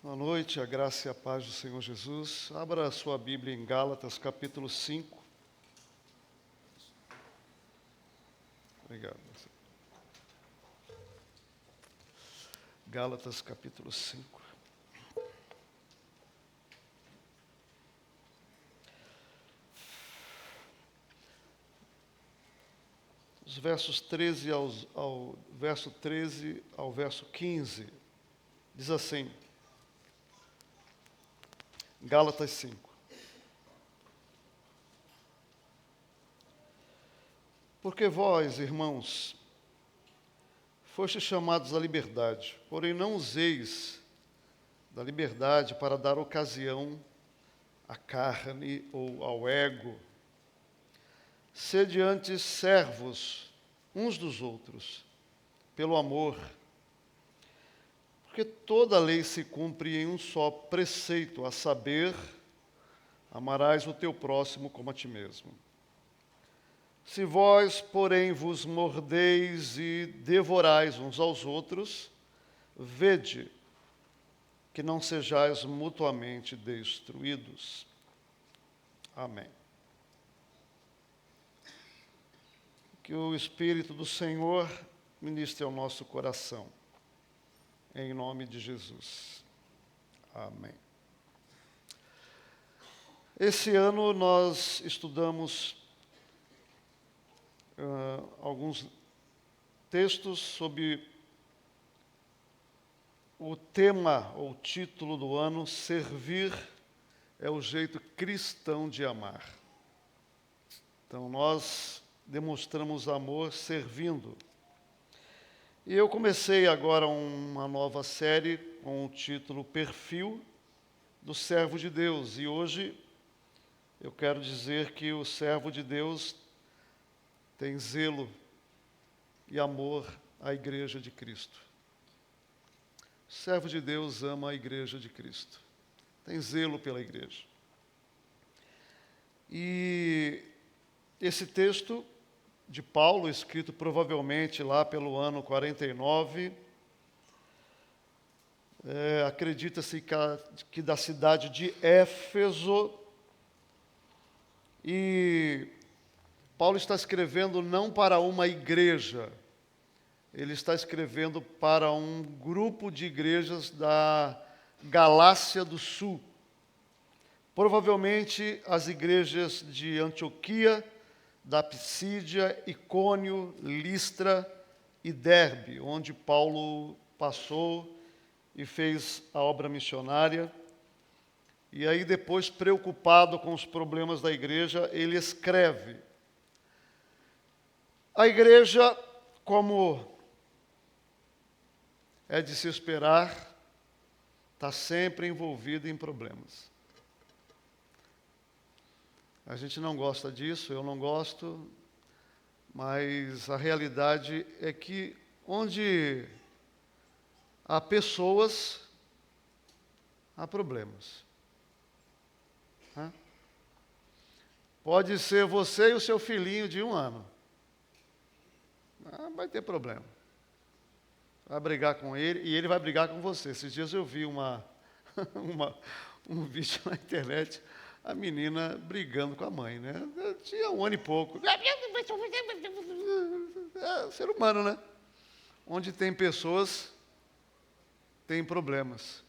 Boa noite, a graça e a paz do Senhor Jesus. Abra a sua Bíblia em Gálatas, capítulo 5. Obrigado. Gálatas, capítulo 5. Os versos 13 ao verso 13 ao verso 15, diz assim, Gálatas 5. Porque vós, irmãos, fostes chamados à liberdade, porém não useis da liberdade para dar ocasião à carne ou ao ego. Sede antes servos uns dos outros, pelo amor, porque toda a lei se cumpre em um só preceito, a saber, amarás o teu próximo como a ti mesmo. Se vós, porém, vos mordeis e devorais uns aos outros, vede que não sejais mutuamente destruídos. Amém. Que o Espírito do Senhor ministre ao nosso coração, em nome de Jesus. Amém. Esse ano nós estudamos alguns textos sobre o tema ou título do ano, Servir é o jeito cristão de amar. Então nós demonstramos amor servindo. E eu comecei agora uma nova série com o título Perfil do Servo de Deus. E hoje eu quero dizer que o servo de Deus tem zelo e amor à Igreja de Cristo. O servo de Deus ama a Igreja de Cristo. Tem zelo pela Igreja. E esse texto de Paulo, escrito provavelmente lá pelo ano 49, acredita-se que da cidade de Éfeso, e Paulo está escrevendo não para uma igreja, ele está escrevendo para um grupo de igrejas da Galácia do Sul. Provavelmente as igrejas de Antioquia, da Psídia, Icônio, Listra e Derbe, onde Paulo passou e fez a obra missionária. E aí depois, preocupado com os problemas da igreja, ele escreve. A igreja, como é de se esperar, está sempre envolvida em problemas. A gente não gosta disso, eu não gosto, mas a realidade é que onde há pessoas, há problemas. Pode ser você e o seu filhinho de 1 ano. Vai ter problema. Vai brigar com ele e ele vai brigar com você. Esses dias eu vi um vídeo na internet, a menina brigando com a mãe, né? Tinha 1 ano e pouco. É ser humano, né? Onde tem pessoas, tem problemas.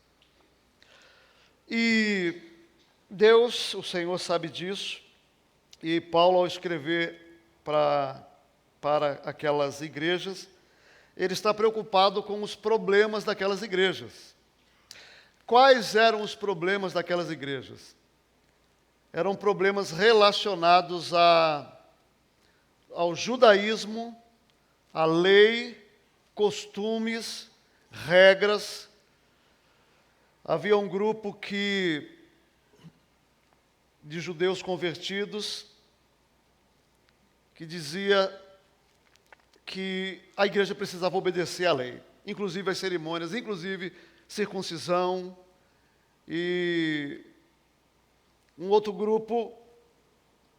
E Deus, o Senhor, sabe disso. E Paulo, ao escrever para aquelas igrejas, ele está preocupado com os problemas daquelas igrejas. Quais eram os problemas daquelas igrejas? Eram problemas relacionados ao judaísmo, à lei, costumes, regras. Havia um grupo de judeus convertidos que dizia que a igreja precisava obedecer à lei, inclusive as cerimônias, inclusive circuncisão. E um outro grupo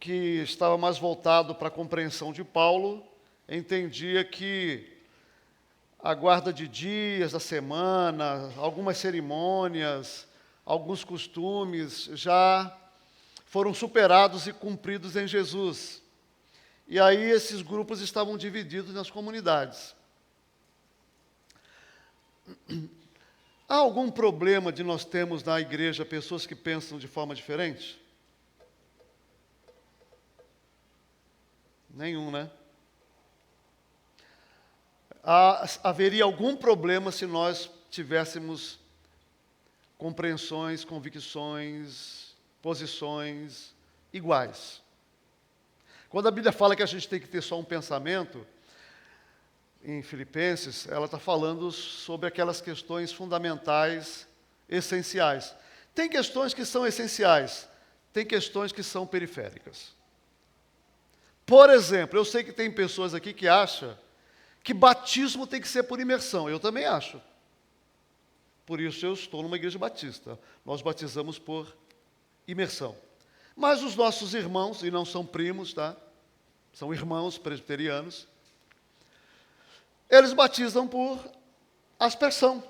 que estava mais voltado para a compreensão de Paulo entendia que a guarda de dias da semana, algumas cerimônias, alguns costumes já foram superados e cumpridos em Jesus. E aí esses grupos estavam divididos nas comunidades. Há algum problema de nós termos na igreja pessoas que pensam de forma diferente? Nenhum, né? Haveria algum problema se nós tivéssemos compreensões, convicções, posições iguais. Quando a Bíblia fala que a gente tem que ter só um pensamento, em Filipenses, ela está falando sobre aquelas questões fundamentais, essenciais. Tem questões que são essenciais, tem questões que são periféricas. Por exemplo, eu sei que tem pessoas aqui que acham que batismo tem que ser por imersão. Eu também acho. Por isso eu estou numa igreja batista. Nós batizamos por imersão. Mas os nossos irmãos, e não são primos, tá? São irmãos presbiterianos, eles batizam por aspersão.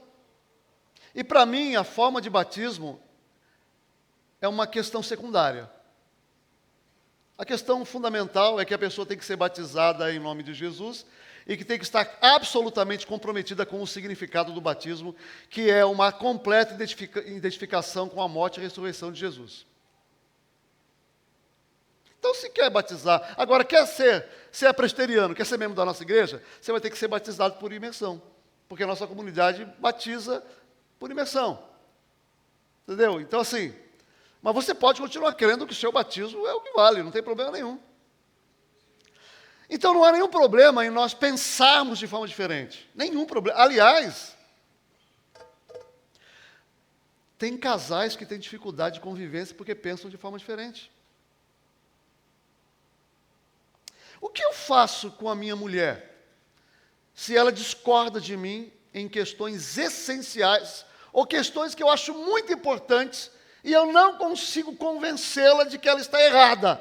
E para mim, a forma de batismo é uma questão secundária. A questão fundamental é que a pessoa tem que ser batizada em nome de Jesus e que tem que estar absolutamente comprometida com o significado do batismo, que é uma completa identificação com a morte e ressurreição de Jesus. Então, se quer batizar, agora se é presbiteriano, quer ser membro da nossa igreja, você vai ter que ser batizado por imersão, porque a nossa comunidade batiza por imersão. Entendeu? Então, assim, mas você pode continuar crendo que o seu batismo é o que vale, não tem problema nenhum. Então, não há nenhum problema em nós pensarmos de forma diferente. Nenhum problema. Aliás, tem casais que têm dificuldade de convivência porque pensam de forma diferente. O que eu faço com a minha mulher se ela discorda de mim em questões essenciais ou questões que eu acho muito importantes e eu não consigo convencê-la de que ela está errada?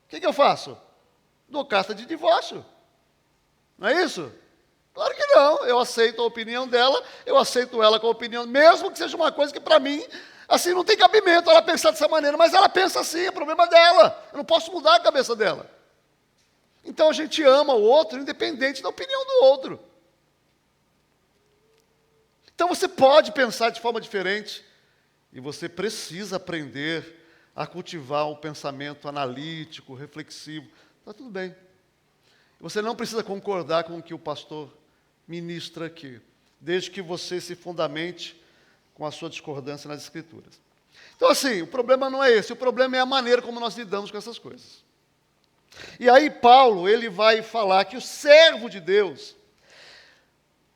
O que eu faço? Dou carta de divórcio. Não é isso? Claro que não. Eu aceito a opinião dela, eu aceito ela com a opinião, mesmo que seja uma coisa que para mim, assim, não tem cabimento ela pensar dessa maneira, mas ela pensa assim, é problema dela. Eu não posso mudar a cabeça dela. Então a gente ama o outro, independente da opinião do outro. Então você pode pensar de forma diferente, e você precisa aprender a cultivar um pensamento analítico, reflexivo. Está tudo bem. Você não precisa concordar com o que o pastor ministra aqui, desde que você se fundamente com a sua discordância nas Escrituras. Então, assim, o problema não é esse, o problema é a maneira como nós lidamos com essas coisas. E aí Paulo, ele vai falar que o servo de Deus,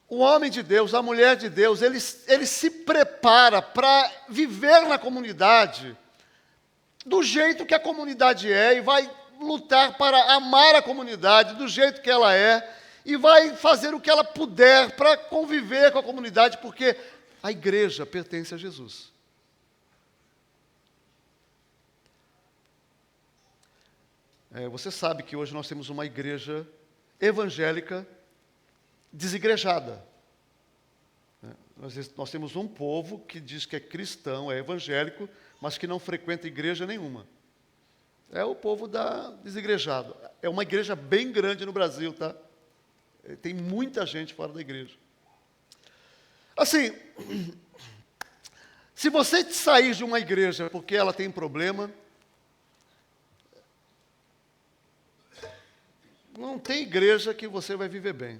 o homem de Deus, a mulher de Deus, ele se prepara para viver na comunidade do jeito que a comunidade é e vai lutar para amar a comunidade do jeito que ela é e vai fazer o que ela puder para conviver com a comunidade, porque a igreja pertence a Jesus. Você sabe que hoje nós temos uma igreja evangélica desigrejada. Nós temos um povo que diz que é cristão, é evangélico, mas que não frequenta igreja nenhuma. É o povo desigrejado. É uma igreja bem grande no Brasil, tá? Tem muita gente fora da igreja. Assim, se você sair de uma igreja porque ela tem problema, não tem igreja que você vai viver bem.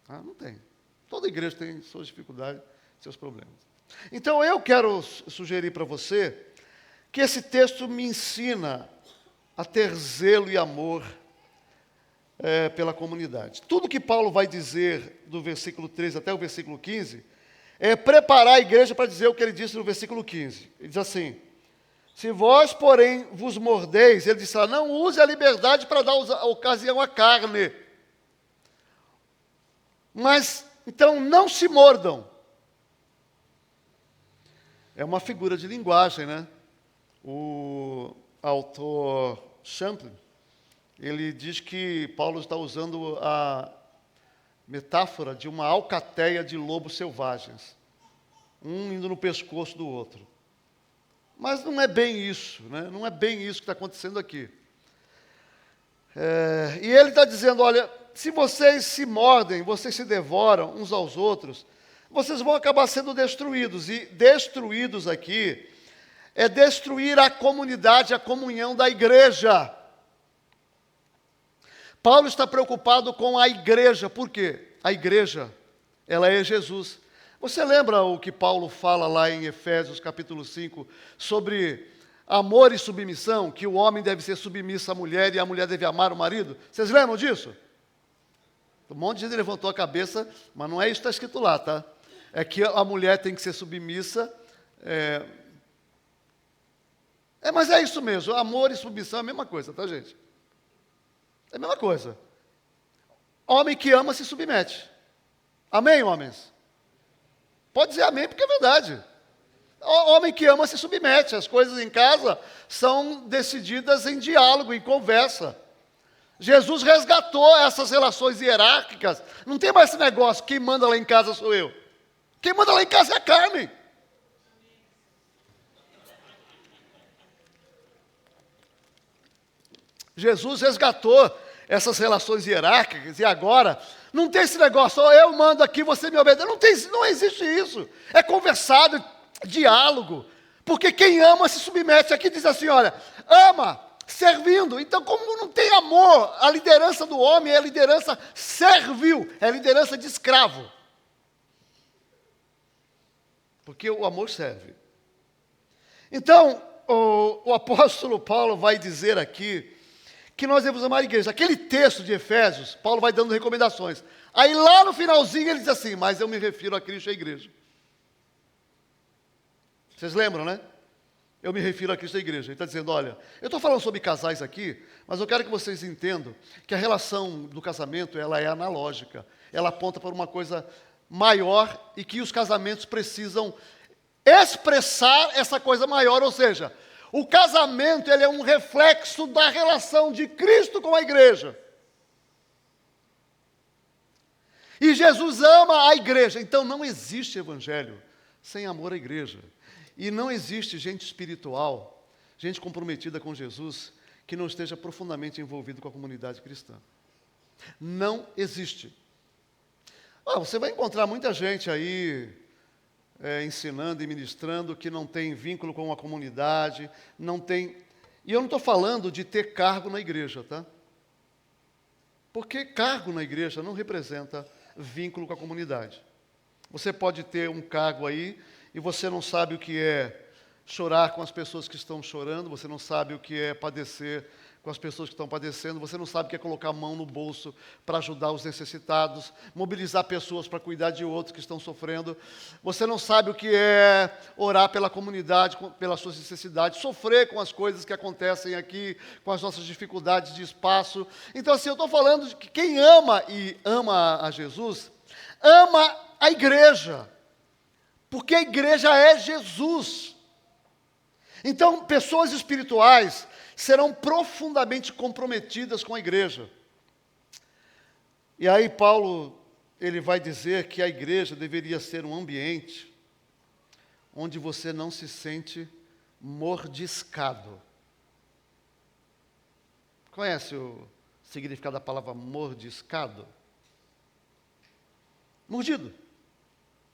Não tem. Toda igreja tem suas dificuldades, seus problemas. Então, eu quero sugerir para você que esse texto me ensina a ter zelo e amor pela comunidade. Tudo que Paulo vai dizer do versículo 13 até o versículo 15 é preparar a igreja para dizer o que ele disse no versículo 15. Ele diz assim: se vós, porém, vos mordeis, ele disse lá, não use a liberdade para dar ocasião à carne. Mas, então, não se mordam. É uma figura de linguagem, né? O autor Champlin, ele diz que Paulo está usando metáfora de uma alcateia de lobos selvagens, um indo no pescoço do outro. Mas não é bem isso, né? Não é bem isso que está acontecendo aqui. E ele está dizendo, olha, se vocês se mordem, vocês se devoram uns aos outros, vocês vão acabar sendo destruídos. E destruídos aqui é destruir a comunidade, a comunhão da igreja. Paulo está preocupado com a igreja. Por quê? A igreja, ela é Jesus. Você lembra o que Paulo fala lá em Efésios capítulo 5 sobre amor e submissão, que o homem deve ser submisso à mulher e a mulher deve amar o marido? Vocês lembram disso? Um monte de gente levantou a cabeça, mas não é isso que está escrito lá, tá? É que a mulher tem que ser submissa. Mas é isso mesmo, amor e submissão é a mesma coisa, tá, gente? É a mesma coisa. Homem que ama se submete. Amém, homens? Pode dizer amém, porque é verdade. Homem que ama se submete. As coisas em casa são decididas em diálogo, em conversa. Jesus resgatou essas relações hierárquicas. Não tem mais esse negócio, quem manda lá em casa sou eu. Quem manda lá em casa é a Carmen. Jesus resgatou essas relações hierárquicas e agora não tem esse negócio, eu mando aqui, você me obedece. Não existe isso. É conversado, diálogo. Porque quem ama se submete. Aqui diz assim, olha, ama servindo. Então, como não tem amor, a liderança do homem é a liderança servil, é a liderança de escravo. Porque o amor serve. Então, o apóstolo Paulo vai dizer aqui que nós devemos amar a igreja. Aquele texto de Efésios, Paulo vai dando recomendações. Aí lá no finalzinho ele diz assim, mas eu me refiro a Cristo e à igreja. Vocês lembram, né? Eu me refiro a Cristo e à igreja. Ele está dizendo, olha, eu estou falando sobre casais aqui, mas eu quero que vocês entendam que a relação do casamento, ela é analógica. Ela aponta para uma coisa maior e que os casamentos precisam expressar essa coisa maior, ou seja, o casamento ele é um reflexo da relação de Cristo com a igreja. E Jesus ama a igreja. Então não existe evangelho sem amor à igreja. E não existe gente espiritual, gente comprometida com Jesus, que não esteja profundamente envolvido com a comunidade cristã. Não existe. Você vai encontrar muita gente aí ensinando e ministrando que não tem vínculo com a comunidade, não tem... E eu não estou falando de ter cargo na igreja, tá? Porque cargo na igreja não representa vínculo com a comunidade. Você pode ter um cargo aí e você não sabe o que é chorar com as pessoas que estão chorando, você não sabe o que é padecer com as pessoas que estão padecendo, você não sabe o que é colocar a mão no bolso para ajudar os necessitados, mobilizar pessoas para cuidar de outros que estão sofrendo, você não sabe o que é orar pela comunidade, pelas suas necessidades, sofrer com as coisas que acontecem aqui, com as nossas dificuldades de espaço. Então, assim, eu estou falando de que quem ama e ama a Jesus, ama a igreja, porque a igreja é Jesus. Então, pessoas espirituais serão profundamente comprometidas com a igreja. E aí Paulo, ele vai dizer que a igreja deveria ser um ambiente onde você não se sente mordiscado. Conhece o significado da palavra mordiscado? Mordido.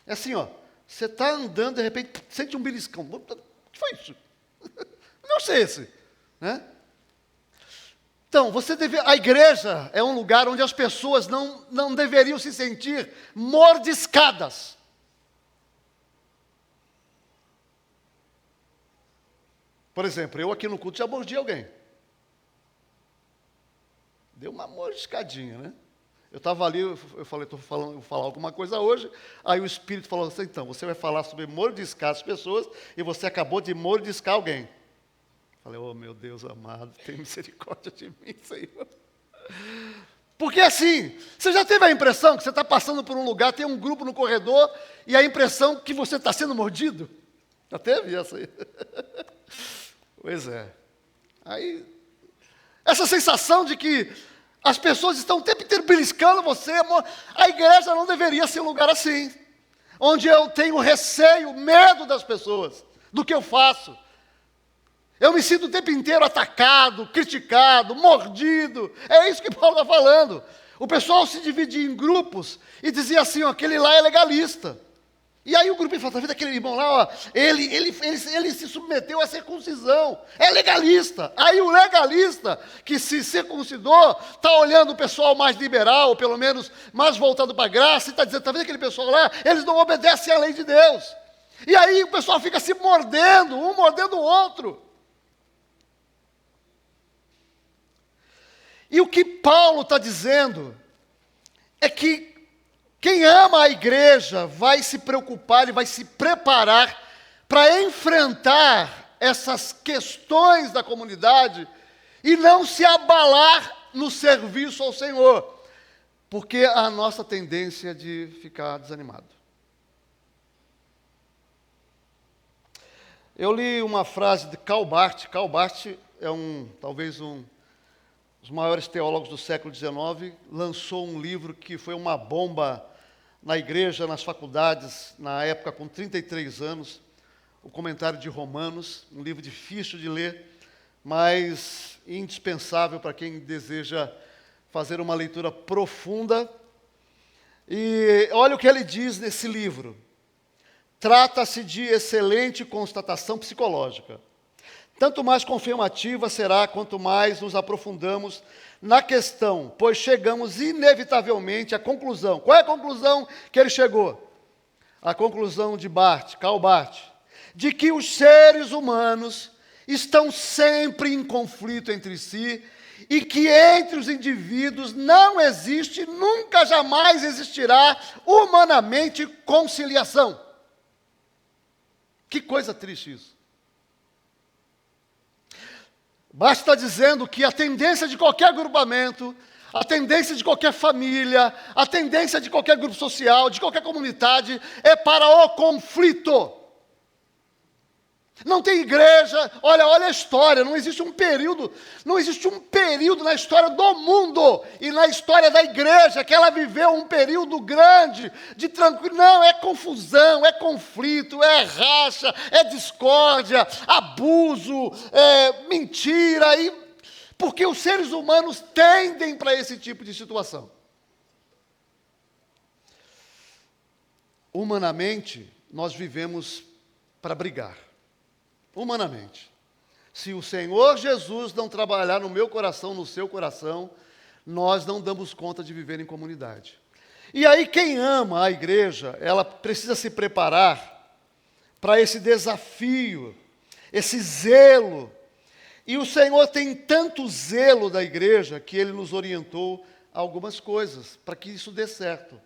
É assim, ó, você está andando, de repente, sente um beliscão. O que foi isso? Não sei esse. Né? Então, a igreja é um lugar onde as pessoas não deveriam se sentir mordiscadas. Por exemplo, eu aqui no culto já mordi alguém. Deu uma mordiscadinha, né? Eu estava ali, eu falei, vou falar alguma coisa hoje, aí o Espírito falou assim, então, você vai falar sobre mordiscar as pessoas e você acabou de mordiscar alguém. Falei, oh meu Deus amado, tem misericórdia de mim, Senhor. Porque assim, você já teve a impressão que você está passando por um lugar, tem um grupo no corredor, e a impressão que você está sendo mordido? Já teve essa aí? Pois é. Aí, essa sensação de que As pessoas estão o tempo inteiro beliscando você. A igreja não deveria ser um lugar assim, onde eu tenho receio, medo das pessoas, do que eu faço. Eu me sinto o tempo inteiro atacado, criticado, mordido. É isso que Paulo está falando. O pessoal se dividia em grupos e dizia assim, ó, aquele lá é legalista. E aí o grupo falava, tá vendo aquele irmão lá, ó, ele se submeteu à circuncisão, é legalista. Aí o legalista que se circuncidou está olhando o pessoal mais liberal, ou pelo menos mais voltado para a graça, e está dizendo, tá vendo aquele pessoal lá, eles não obedecem à lei de Deus. E aí o pessoal fica se mordendo, um mordendo o outro. E o que Paulo está dizendo é que quem ama a igreja vai se preocupar e vai se preparar para enfrentar essas questões da comunidade e não se abalar no serviço ao Senhor, porque a nossa tendência é de ficar desanimado. Eu li uma frase de Karl Barth. Karl Barth é talvez um dos maiores teólogos do século XIX, lançou um livro que foi uma bomba na igreja, nas faculdades, na época com 33 anos, o Comentário de Romanos, um livro difícil de ler, mas indispensável para quem deseja fazer uma leitura profunda. E olha o que ele diz nesse livro. Trata-se de excelente constatação psicológica. Tanto mais confirmativa será quanto mais nos aprofundamos na questão, pois chegamos inevitavelmente à conclusão. Qual é a conclusão que ele chegou? A conclusão de Karl Barth, de que os seres humanos estão sempre em conflito entre si e que entre os indivíduos não existe, nunca jamais existirá humanamente conciliação. Que coisa triste isso. Basta dizendo que a tendência de qualquer agrupamento, a tendência de qualquer família, a tendência de qualquer grupo social, de qualquer comunidade, é para o conflito. Não tem igreja, olha a história, não existe um período na história do mundo e na história da igreja que ela viveu um período grande de tranquilo. Não, é confusão, é conflito, é racha, é discórdia, abuso, mentira, porque os seres humanos tendem para esse tipo de situação. Humanamente, nós vivemos para brigar. Humanamente. Se o Senhor Jesus não trabalhar no meu coração, no seu coração, nós não damos conta de viver em comunidade. E aí quem ama a igreja, ela precisa se preparar para esse desafio, esse zelo. E o Senhor tem tanto zelo da igreja que Ele nos orientou a algumas coisas, para que isso dê certo.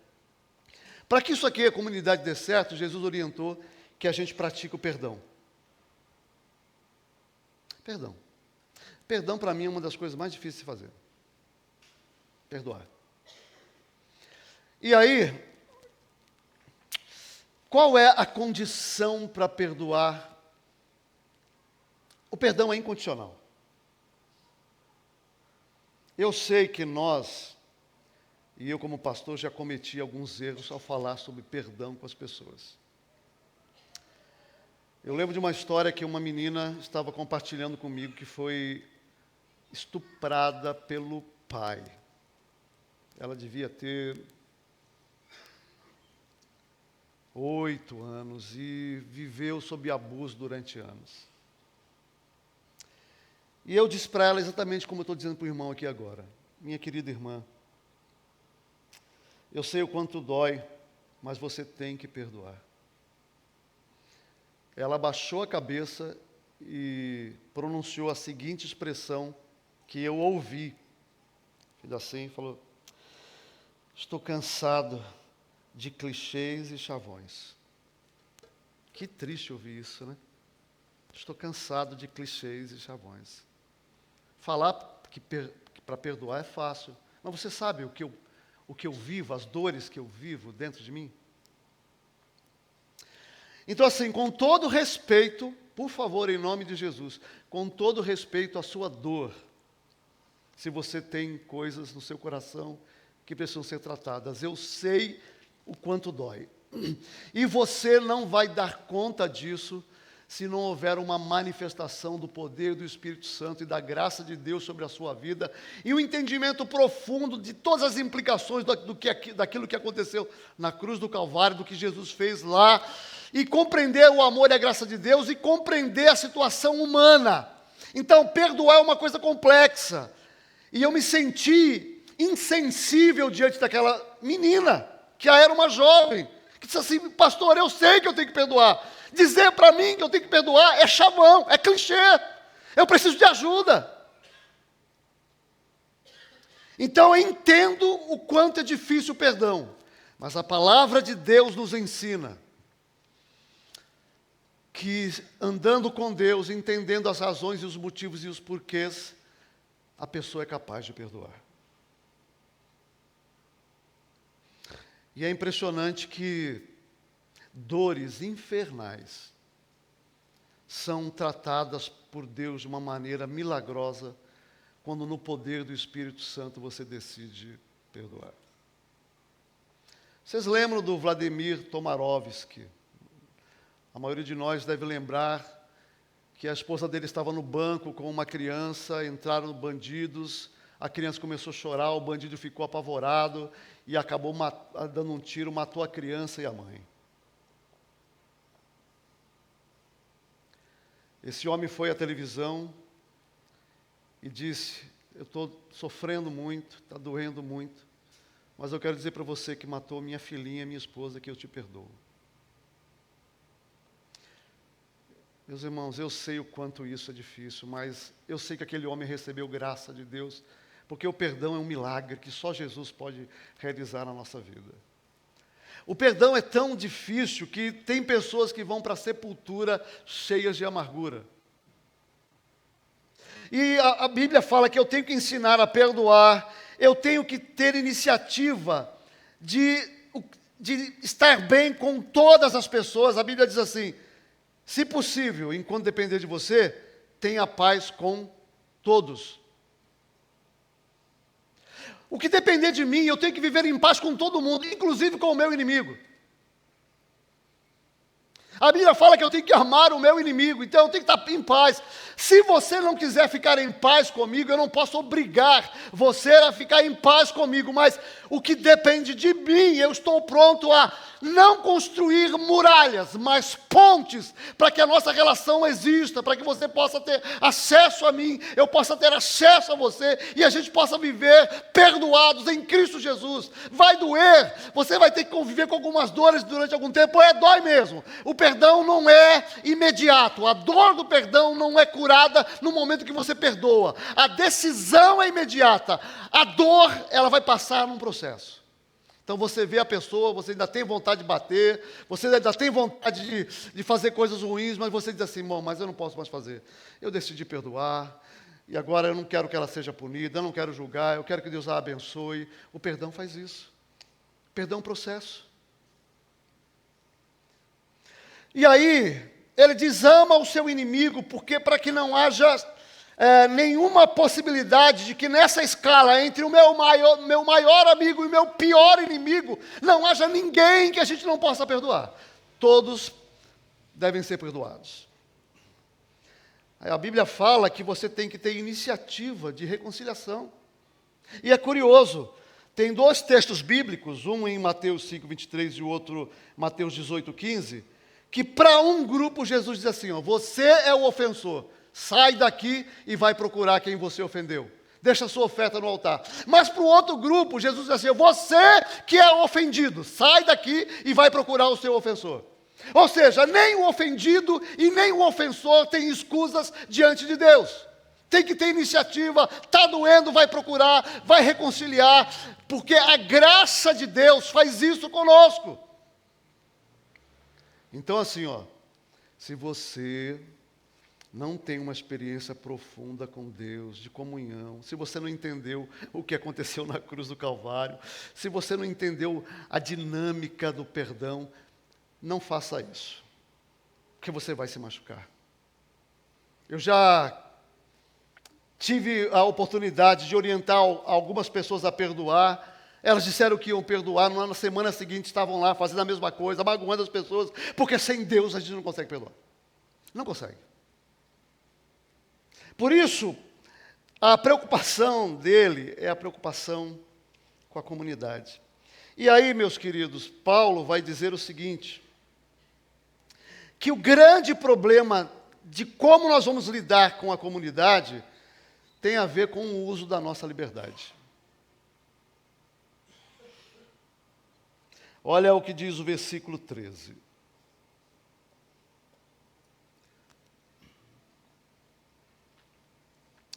Para que isso aqui, a comunidade dê certo, Jesus orientou que a gente pratique o perdão. Perdão. Perdão, para mim, é uma das coisas mais difíceis de fazer. Perdoar. E aí, qual é a condição para perdoar? O perdão é incondicional. Eu sei que nós, e eu como pastor, já cometi alguns erros ao falar sobre perdão com as pessoas. Eu lembro de uma história que uma menina estava compartilhando comigo que foi estuprada pelo pai. Ela devia ter 8 anos e viveu sob abuso durante anos. E eu disse para ela exatamente como eu estou dizendo para o irmão aqui agora. Minha querida irmã, eu sei o quanto dói, mas você tem que perdoar. Ela abaixou a cabeça e pronunciou a seguinte expressão que eu ouvi. Fez assim, falou: estou cansado de clichês e chavões. Que triste ouvir isso, né? Estou cansado de clichês e chavões. Falar que para perdoar é fácil, mas você sabe o que eu vivo, as dores que eu vivo dentro de mim? Então, assim, com todo respeito, por favor, em nome de Jesus, com todo respeito à sua dor, se você tem coisas no seu coração que precisam ser tratadas. Eu sei o quanto dói. E você não vai dar conta disso se não houver uma manifestação do poder do Espírito Santo e da graça de Deus sobre a sua vida, e um entendimento profundo de todas as implicações daquilo que aconteceu na cruz do Calvário, do que Jesus fez lá, e compreender o amor e a graça de Deus, e compreender a situação humana. Então, perdoar é uma coisa complexa, e eu me senti insensível diante daquela menina, que já era uma jovem, que disse assim: pastor, eu sei que eu tenho que perdoar. Dizer para mim que eu tenho que perdoar é chavão, é clichê. Eu preciso de ajuda. Então eu entendo o quanto é difícil o perdão. Mas a palavra de Deus nos ensina que andando com Deus, entendendo as razões e os motivos e os porquês, a pessoa é capaz de perdoar. E é impressionante que dores infernais são tratadas por Deus de uma maneira milagrosa quando no poder do Espírito Santo você decide perdoar. Vocês lembram do Vladimir Tomarovsky? A maioria de nós deve lembrar que a esposa dele estava no banco com uma criança, entraram bandidos, a criança começou a chorar, o bandido ficou apavorado e acabou dando um tiro, matou a criança e a mãe. Esse homem foi à televisão e disse: eu estou sofrendo muito, está doendo muito, mas eu quero dizer para você que matou minha filhinha, minha esposa, que eu te perdoo. Meus irmãos, eu sei o quanto isso é difícil, mas eu sei que aquele homem recebeu graça de Deus, porque o perdão é um milagre que só Jesus pode realizar na nossa vida. O perdão é tão difícil que tem pessoas que vão para a sepultura cheias de amargura. E a Bíblia fala que eu tenho que ensinar a perdoar, eu tenho que ter iniciativa de estar bem com todas as pessoas. A Bíblia diz assim: se possível, enquanto depender de você, tenha paz com todos. O que depender de mim, eu tenho que viver em paz com todo mundo, inclusive com o meu inimigo. A Bíblia fala que eu tenho que amar o meu inimigo, então eu tenho que estar em paz. Se você não quiser ficar em paz comigo, eu não posso obrigar você a ficar em paz comigo, mas o que depende de mim, eu estou pronto a não construir muralhas, mas pontes, para que a nossa relação exista, para que você possa ter acesso a mim, eu possa ter acesso a você, e a gente possa viver perdoados em Cristo Jesus. Vai doer, você vai ter que conviver com algumas dores durante algum tempo, dói mesmo. O perdão não é imediato, a dor do perdão não é curada no momento que você perdoa, a decisão é imediata, a dor, ela vai passar num processo. Então você vê a pessoa, você ainda tem vontade de bater, você ainda tem vontade de fazer coisas ruins, mas você diz assim: bom, mas eu não posso mais fazer. Eu decidi perdoar, e agora eu não quero que ela seja punida, eu não quero julgar, eu quero que Deus a abençoe. O perdão faz isso. O perdão é um processo. E aí, ele diz: ama o seu inimigo, porque para que não haja nenhuma possibilidade de que nessa escala entre o meu maior amigo e o meu pior inimigo, não haja ninguém que a gente não possa perdoar. Todos devem ser perdoados. A Bíblia fala que você tem que ter iniciativa de reconciliação. E é curioso, tem dois textos bíblicos, um em Mateus 5:23 e o outro Mateus 18:15, que para um grupo Jesus diz assim: você é o ofensor, sai daqui e vai procurar quem você ofendeu. Deixa a sua oferta no altar. Mas para o outro grupo, Jesus diz assim: você que é ofendido, sai daqui e vai procurar o seu ofensor. Ou seja, nem o ofendido e nem o ofensor tem escusas diante de Deus. Tem que ter iniciativa, está doendo, vai procurar, vai reconciliar, porque a graça de Deus faz isso conosco. Então assim, se você não tem uma experiência profunda com Deus, de comunhão, se você não entendeu o que aconteceu na cruz do Calvário, se você não entendeu a dinâmica do perdão, não faça isso, porque você vai se machucar. Eu já tive a oportunidade de orientar algumas pessoas a perdoar. Elas disseram que iam perdoar, na semana seguinte estavam lá fazendo a mesma coisa, magoando as pessoas, porque sem Deus a gente não consegue perdoar. Não consegue. Por isso, a preocupação dele é a preocupação com a comunidade. E aí, meus queridos, Paulo vai dizer o seguinte, que o grande problema de como nós vamos lidar com a comunidade tem a ver com o uso da nossa liberdade. Olha o que diz o versículo 13.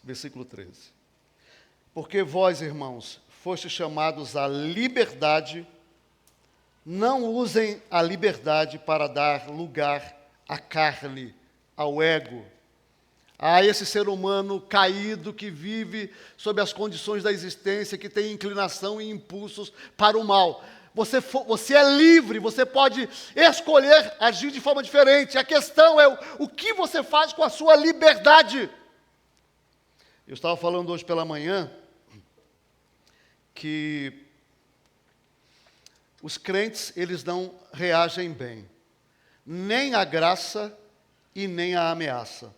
Versículo 13. Porque vós, irmãos, fostes chamados à liberdade, não usem a liberdade para dar lugar à carne, ao ego, a esse ser humano caído que vive sob as condições da existência, que tem inclinação e impulsos para o mal. Você é livre, você pode escolher agir de forma diferente. A questão é o que você faz com a sua liberdade. Eu estava falando hoje pela manhã que os crentes, eles não reagem bem, nem à graça e nem à ameaça.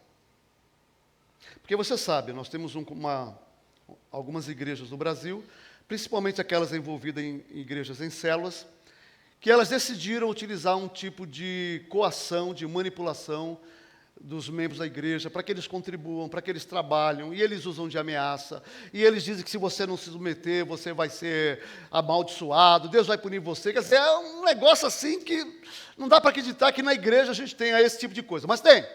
Porque você sabe, nós temos algumas igrejas no Brasil, principalmente aquelas envolvidas em igrejas em células, que elas decidiram utilizar um tipo de coação, de manipulação dos membros da igreja, para que eles contribuam, para que eles trabalhem, e eles usam de ameaça, e eles dizem que se você não se submeter, você vai ser amaldiçoado, Deus vai punir você. Quer dizer, é um negócio assim que não dá para acreditar que na igreja a gente tenha esse tipo de coisa, mas tem,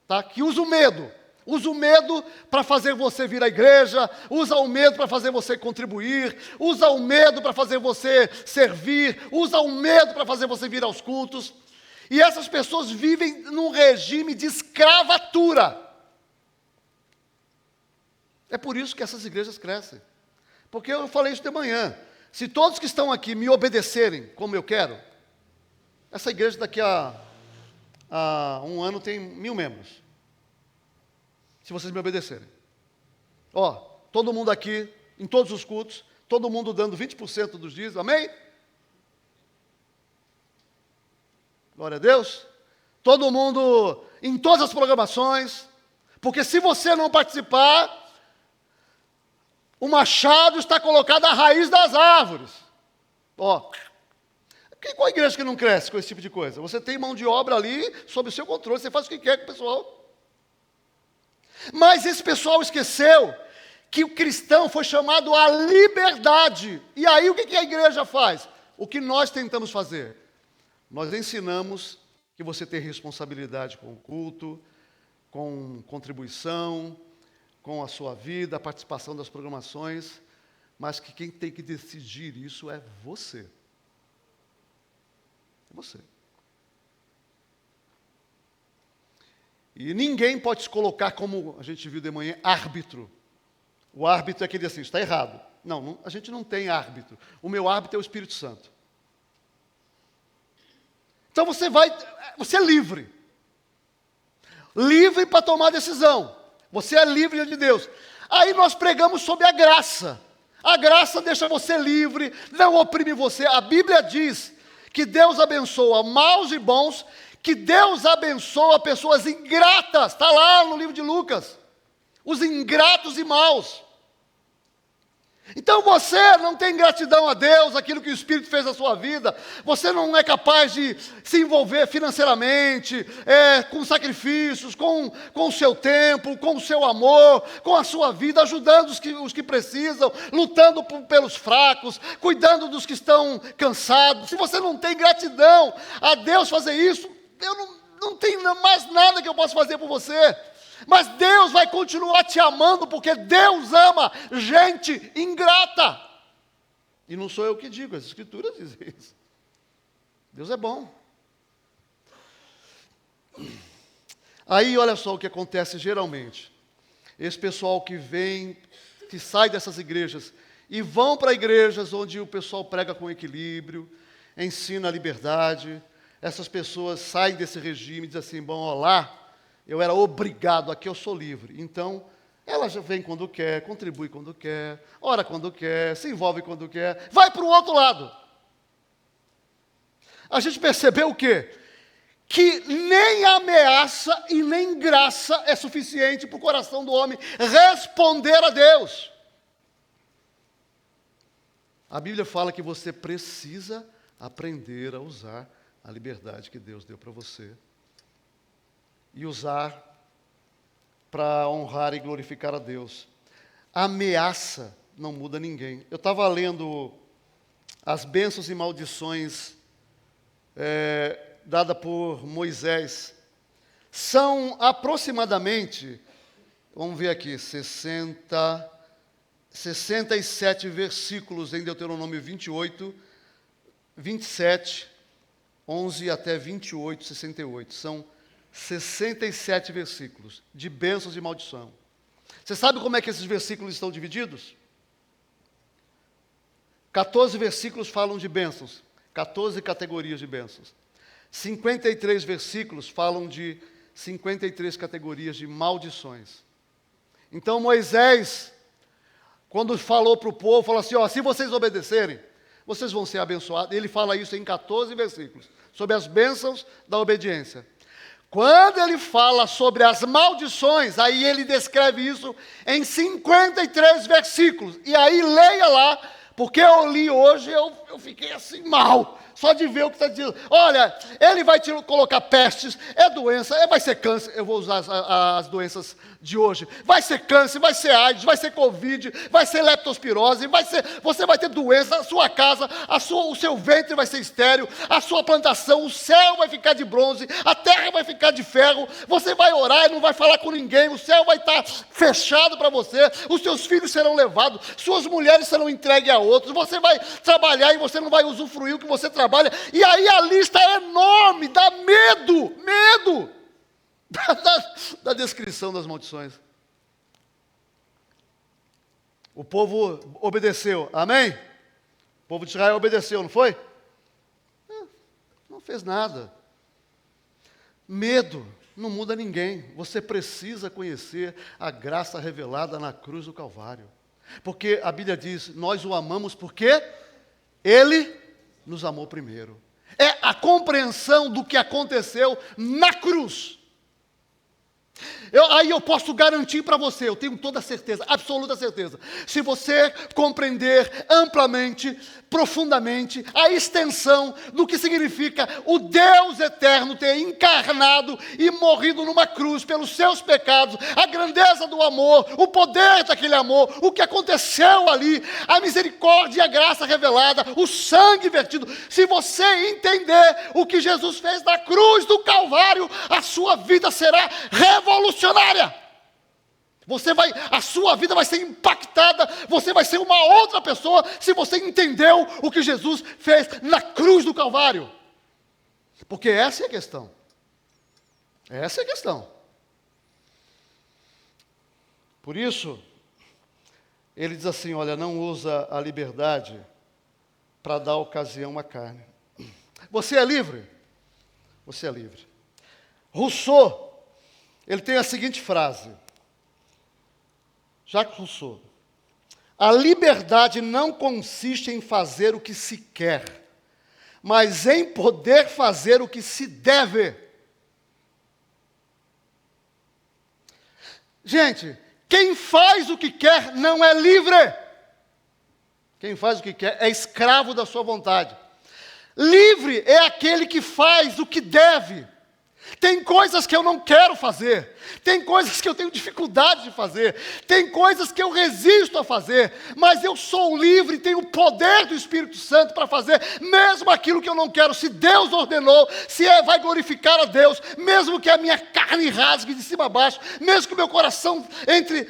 tá? Que usa o medo. Usa o medo para fazer você vir à igreja, usa o medo para fazer você contribuir, usa o medo para fazer você servir, usa o medo para fazer você vir aos cultos. E essas pessoas vivem num regime de escravatura. É por isso que essas igrejas crescem. Porque eu falei isso de manhã. Se todos que estão aqui me obedecerem como eu quero, essa igreja daqui a um ano tem 1000 membros. Se vocês me obedecerem. Ó, todo mundo aqui, em todos os cultos, todo mundo dando 20% dos dízimos, amém? Glória a Deus. Todo mundo em todas as programações, porque se você não participar, o machado está colocado à raiz das árvores. Ó, qual igreja que não cresce com esse tipo de coisa? Você tem mão de obra ali, sob o seu controle, você faz o que quer com o pessoal. Mas esse pessoal esqueceu que o cristão foi chamado à liberdade. E aí o que a igreja faz? O que nós tentamos fazer? Nós ensinamos que você tem responsabilidade com o culto, com contribuição, com a sua vida, a participação das programações, mas que quem tem que decidir isso é você. É você. E ninguém pode se colocar como, a gente viu de manhã, árbitro. O árbitro é aquele assim, está errado. Não, a gente não tem árbitro. O meu árbitro é o Espírito Santo. Então você é livre. Livre para tomar decisão. Você é livre de Deus. Aí nós pregamos sobre a graça. A graça deixa você livre, não oprime você. A Bíblia diz que Deus abençoa maus e bons, que Deus abençoa pessoas ingratas, está lá no livro de Lucas, os ingratos e maus. Então você não tem gratidão a Deus, aquilo que o Espírito fez na sua vida, você não é capaz de se envolver financeiramente, com sacrifícios, com o seu tempo, com o seu amor, com a sua vida, ajudando os que precisam, lutando pelos fracos, cuidando dos que estão cansados. Se você não tem gratidão a Deus fazer isso, eu não tenho mais nada que eu possa fazer por você. Mas Deus vai continuar te amando, porque Deus ama gente ingrata. E não sou eu que digo, as Escrituras dizem isso. Deus é bom. Aí, olha só o que acontece geralmente. Esse pessoal que vem, que sai dessas igrejas, e vão para igrejas onde o pessoal prega com equilíbrio, ensina a liberdade. Essas pessoas saem desse regime e dizem assim, bom, ó lá, eu era obrigado, aqui eu sou livre. Então, Ela já vem quando quer, contribui quando quer, ora quando quer, se envolve quando quer, vai para o outro lado. A gente percebeu o quê? Que nem ameaça e nem graça é suficiente para o coração do homem responder a Deus. A Bíblia fala que você precisa aprender a usar a liberdade que Deus deu para você. E usar para honrar e glorificar a Deus. A ameaça não muda ninguém. Eu estava lendo as bênçãos e maldições dada por Moisés. São aproximadamente, vamos ver aqui, 67 versículos em Deuteronômio 28, 27, 11 até 28, 68. São 67 versículos de bênçãos e maldição. Você sabe como é que esses versículos estão divididos? 14 versículos falam de bênçãos, 14 categorias de bênçãos. 53 versículos falam de 53 categorias de maldições. Então Moisés, quando falou para o povo, falou assim, se vocês obedecerem, vocês vão ser abençoados. Ele fala isso em 14 versículos, sobre as bênçãos da obediência. Quando ele fala sobre as maldições, aí ele descreve isso em 53 versículos. E aí leia lá, porque eu li hoje, eu fiquei assim mal, só de ver o que está dizendo. Olha, ele vai te colocar pestes, doença, vai ser câncer, eu vou usar as doenças de hoje. Vai ser câncer, vai ser AIDS, vai ser Covid, vai ser leptospirose, você vai ter doença, a sua casa, o seu ventre vai ser estéril, a sua plantação, o céu vai ficar de bronze, a terra vai ficar de ferro, você vai orar e não vai falar com ninguém, o céu vai estar fechado para você, os seus filhos serão levados, suas mulheres serão entregues a outros, você vai trabalhar e você não vai usufruir o que você trabalha, e aí a lista é enorme, dá medo da descrição das maldições. O povo obedeceu, amém? O povo de Israel obedeceu, não foi? Não fez nada. Medo não muda ninguém. Você precisa conhecer a graça revelada na cruz do Calvário. Porque a Bíblia diz, nós o amamos porque Ele nos amou primeiro. É a compreensão do que aconteceu na cruz. Aí eu posso garantir para você, eu tenho toda a certeza, absoluta certeza. Se você compreender amplamente, profundamente, a extensão do que significa o Deus eterno ter encarnado e morrido numa cruz pelos seus pecados, a grandeza do amor, o poder daquele amor, o que aconteceu ali, a misericórdia e a graça revelada, o sangue vertido. Se você entender o que Jesus fez na cruz do Calvário, a sua vida será revolucionária. A sua vida vai ser impactada, você vai ser uma outra pessoa se você entendeu o que Jesus fez na cruz do Calvário. Porque essa é a questão. Essa é a questão. Por isso, ele diz assim, olha, não usa a liberdade para dar ocasião à carne. Você é livre? Você é livre. Rousseau, ele tem a seguinte frase, Jacques Rousseau: a liberdade não consiste em fazer o que se quer, mas em poder fazer o que se deve. Gente, quem faz o que quer não é livre. Quem faz o que quer é escravo da sua vontade. Livre é aquele que faz o que deve. Tem coisas que eu não quero fazer, tem coisas que eu tenho dificuldade de fazer, tem coisas que eu resisto a fazer, mas eu sou livre, tenho o poder do Espírito Santo para fazer, mesmo aquilo que eu não quero. Se Deus ordenou, vai glorificar a Deus, mesmo que a minha carne rasgue de cima a baixo, mesmo que o meu coração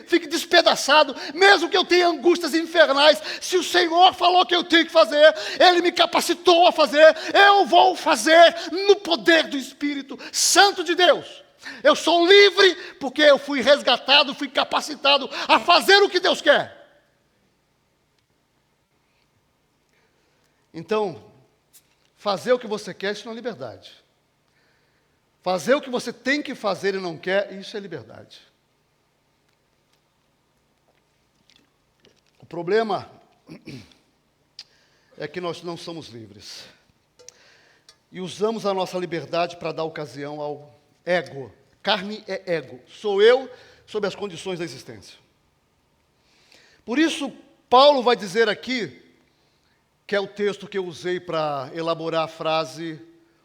fique despedaçado, mesmo que eu tenha angústias infernais, se o Senhor falou que eu tenho que fazer, Ele me capacitou a fazer, eu vou fazer no poder do Espírito Santo de Deus. Eu sou livre porque eu fui resgatado, fui capacitado a fazer o que Deus quer. Então, fazer o que você quer, isso não é liberdade. Fazer o que você tem que fazer e não quer, isso é liberdade. problema é que nós não somos livres. E usamos a nossa liberdade para dar ocasião ao ego. Carne é ego. Sou eu sob as condições da existência. Por isso, Paulo vai dizer aqui, que é o texto que eu usei para elaborar a frase,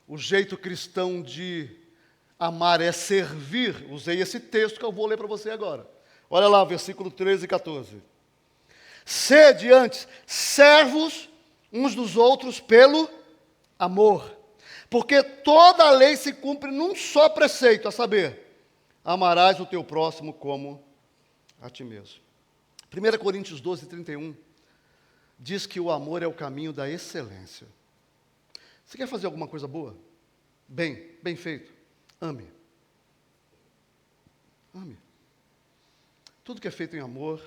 o jeito cristão de amar é servir. Usei esse texto que eu vou ler para você agora. Olha lá, versículo 13 e 14. Sede antes servos uns dos outros pelo amor, porque toda a lei se cumpre num só preceito, a saber, amarás o teu próximo como a ti mesmo. 1 Coríntios 12, 31, diz que o amor é o caminho da excelência. Você quer fazer alguma coisa boa? Bem feito. Ame. Ame. Tudo que é feito em amor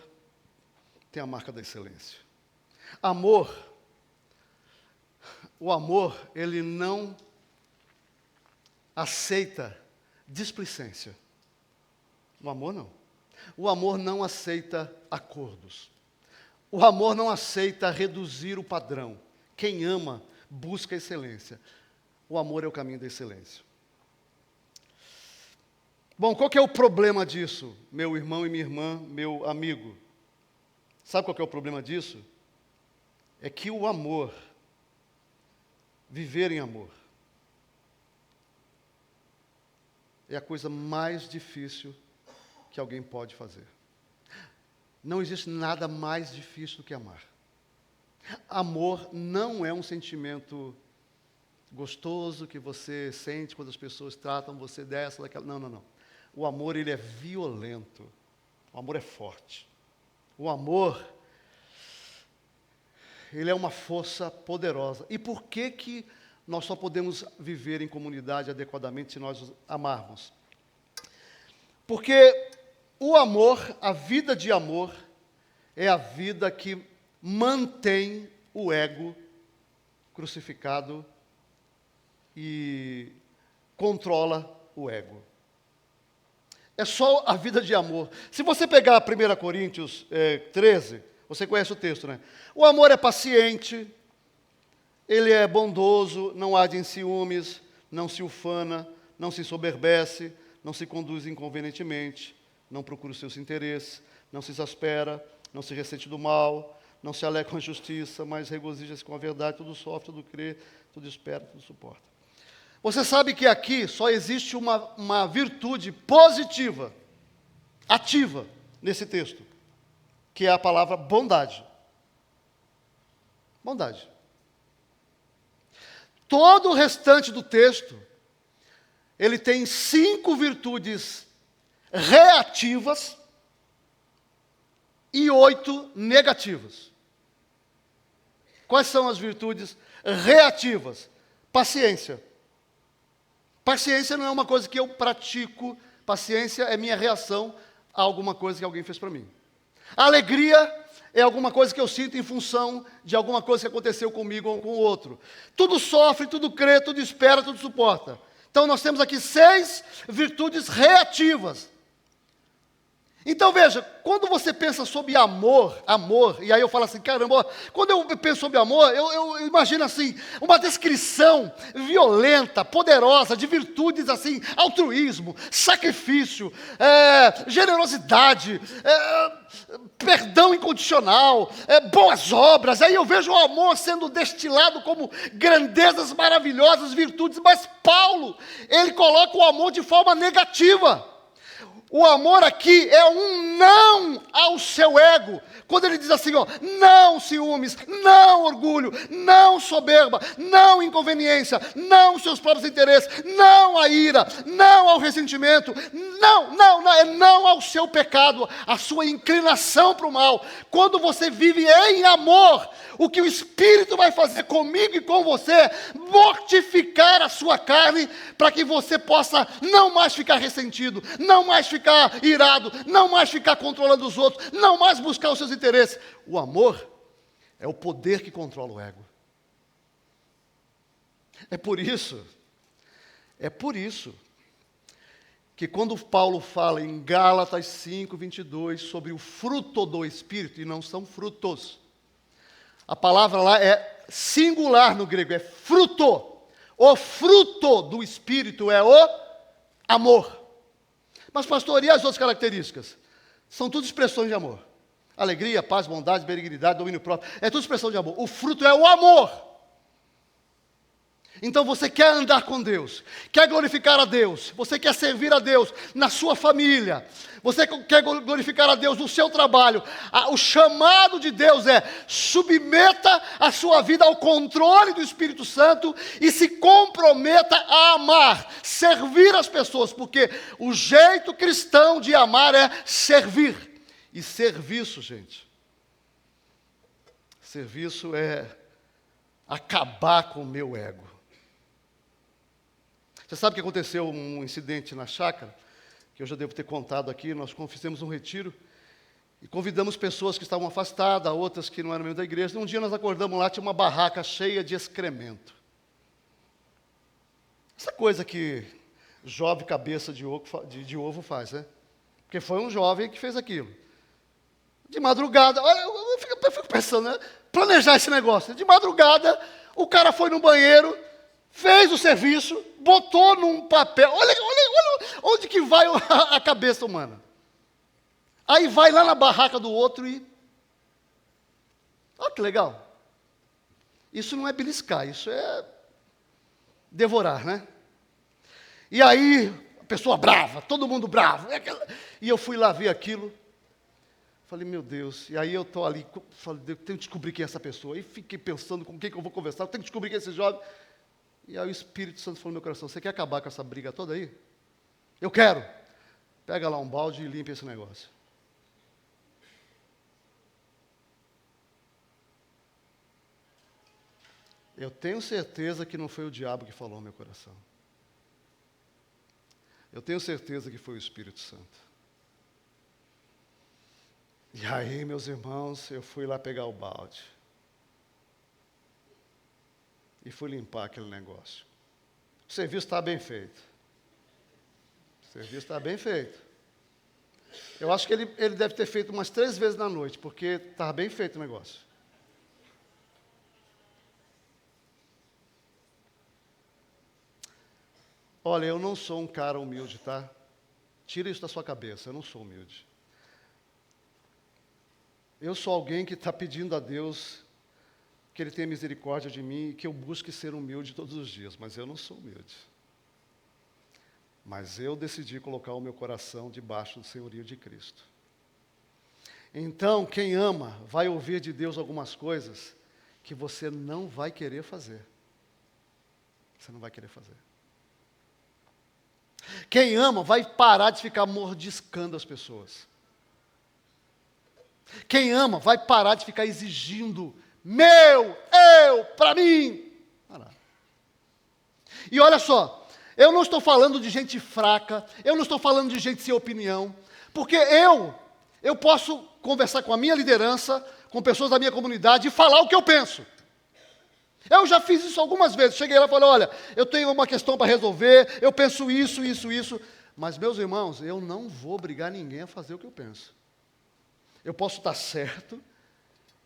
tem a marca da excelência. O amor, ele não aceita displicência. O amor não. O amor não aceita acordos. O amor não aceita reduzir o padrão. Quem ama, busca a excelência. O amor é o caminho da excelência. Bom, qual que é o problema disso, meu irmão e minha irmã, meu amigo? Sabe qual que é o problema disso? É que o amor, viver em amor, é a coisa mais difícil que alguém pode fazer. Não existe nada mais difícil do que amar. Amor não é um sentimento gostoso que você sente quando as pessoas tratam você dessa, daquela. Não. O amor, ele é violento. O amor é forte. O amor, ele é uma força poderosa. E por que nós só podemos viver em comunidade adequadamente se nós amarmos? Porque o amor, a vida de amor, é a vida que mantém o ego crucificado e controla o ego. É só a vida de amor. Se você pegar 1 Coríntios 13, você conhece o texto, né? O amor é paciente, ele é bondoso, não arde em ciúmes, não se ufana, não se ensoberbece, não se conduz inconvenientemente, não procura os seus interesses, não se exaspera, não se ressente do mal, não se alegra com a justiça, mas regozija-se com a verdade, tudo sofre, tudo crê, tudo espera, tudo suporta. Você sabe que aqui só existe uma virtude positiva, ativa, nesse texto, que é a palavra bondade. Bondade. Todo o restante do texto, ele tem 5 virtudes reativas e 8 negativas. Quais são as virtudes reativas? Paciência. Paciência não é uma coisa que eu pratico, paciência é minha reação a alguma coisa que alguém fez para mim. Alegria é alguma coisa que eu sinto em função de alguma coisa que aconteceu comigo ou com o outro. Tudo sofre, tudo crê, tudo espera, tudo suporta. Então nós temos aqui 6 virtudes reativas. Então veja, quando você pensa sobre amor, e aí eu falo assim, caramba, quando eu penso sobre amor, eu imagino assim, uma descrição violenta, poderosa, de virtudes assim, altruísmo, sacrifício, generosidade, perdão incondicional, boas obras. Aí eu vejo o amor sendo destilado como grandezas maravilhosas, virtudes, mas Paulo, ele coloca o amor de forma negativa. O amor aqui é um não ao seu ego. Quando ele diz assim, não ciúmes, não orgulho, não soberba, não inconveniência, não seus próprios interesses, não a ira, não ao ressentimento, não ao seu pecado, a sua inclinação para o mal. Quando você vive em amor, o que o Espírito vai fazer comigo e com você é mortificar a sua carne para que você possa não mais ficar ressentido, não mais ficar irado, não mais ficar controlando os outros, não mais buscar os seus interesses. O amor é o poder que controla o ego. É por isso que quando Paulo fala em Gálatas 5:22 sobre o fruto do Espírito, e não são frutos, a palavra lá é singular no grego, é fruto. O fruto do Espírito é o amor. Mas, pastor, e as outras características? São tudo expressões de amor. Alegria, paz, bondade, benignidade, domínio próprio. É tudo expressão de amor. O fruto é o amor. Então você quer andar com Deus, quer glorificar a Deus, você quer servir a Deus na sua família, você quer glorificar a Deus no seu trabalho. O chamado de Deus é: submeta a sua vida ao controle do Espírito Santo e se comprometa a amar, servir as pessoas, porque o jeito cristão de amar é servir. E serviço, gente, serviço é acabar com o meu ego. Você sabe que aconteceu um incidente na chácara, que eu já devo ter contado aqui. Nós fizemos um retiro e convidamos pessoas que estavam afastadas, outras que não eram membros da igreja. Um dia nós acordamos lá, tinha uma barraca cheia de excremento. Essa coisa que jovem cabeça de ovo faz, né? Porque foi um jovem que fez aquilo. De madrugada, olha, eu fico pensando, né? Planejar esse negócio. De madrugada, o cara foi no banheiro, fez o serviço, botou num papel. Olha onde que vai a cabeça humana. Aí vai lá na barraca do outro e... Olha que legal. Isso não é beliscar, isso é devorar, né? E aí, a pessoa brava, todo mundo bravo. E eu fui lá ver aquilo. Falei, meu Deus, e aí eu estou ali, falei, eu tenho que descobrir quem é essa pessoa. Aí fiquei pensando com quem que eu vou conversar, eu tenho que descobrir quem é esse jovem. E aí o Espírito Santo falou no meu coração: você quer acabar com essa briga toda aí? Eu quero. Pega lá um balde e limpa esse negócio. Eu tenho certeza que não foi o diabo que falou no meu coração. Eu tenho certeza que foi o Espírito Santo. E aí, meus irmãos, eu fui lá pegar o balde. E fui limpar aquele negócio. O serviço está bem feito. O serviço está bem feito. Eu acho que ele deve ter feito umas 3 vezes na noite, porque estava bem feito o negócio. Olha, eu não sou um cara humilde, tá? Tira isso da sua cabeça, eu não sou humilde. Eu sou alguém que está pedindo a Deus que Ele tenha misericórdia de mim e que eu busque ser humilde todos os dias, mas eu não sou humilde. Mas eu decidi colocar o meu coração debaixo do senhorio de Cristo. Então, quem ama vai ouvir de Deus algumas coisas que você não vai querer fazer. Você não vai querer fazer. Quem ama vai parar de ficar mordiscando as pessoas. Quem ama vai parar de ficar exigindo meu, eu, para mim. Parar. E olha só, eu não estou falando de gente fraca, eu não estou falando de gente sem opinião, porque eu posso conversar com a minha liderança, com pessoas da minha comunidade e falar o que eu penso. Eu já fiz isso algumas vezes. Cheguei lá e falei: olha, eu tenho uma questão para resolver, eu penso isso. Mas, meus irmãos, eu não vou obrigar ninguém a fazer o que eu penso. Eu posso estar certo,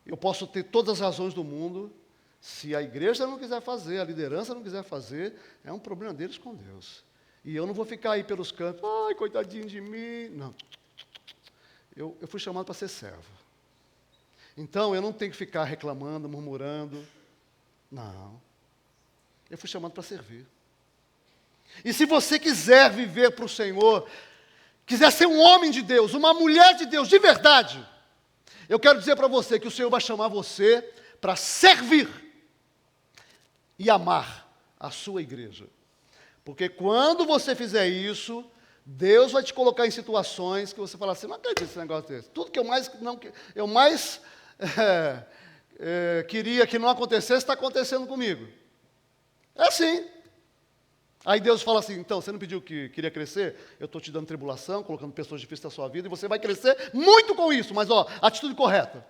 eu posso ter todas as razões do mundo. Se a igreja não quiser fazer, a liderança não quiser fazer, é um problema deles com Deus. E eu não vou ficar aí pelos cantos: ai, coitadinho de mim. Não. Eu fui chamado para ser servo. Então, eu não tenho que ficar reclamando, murmurando. Não. Eu fui chamado para servir. E se você quiser viver para o Senhor, quiser ser um homem de Deus, uma mulher de Deus de verdade, eu quero dizer para você que o Senhor vai chamar você para servir e amar a sua igreja. Porque quando você fizer isso, Deus vai te colocar em situações que você fala assim: não acredito nesse negócio desse. Tudo que eu mais queria que não acontecesse, está acontecendo comigo. É assim. Aí Deus fala assim: então, você não pediu que queria crescer? Eu estou te dando tribulação, colocando pessoas difíceis na sua vida, e você vai crescer muito com isso, mas, atitude correta.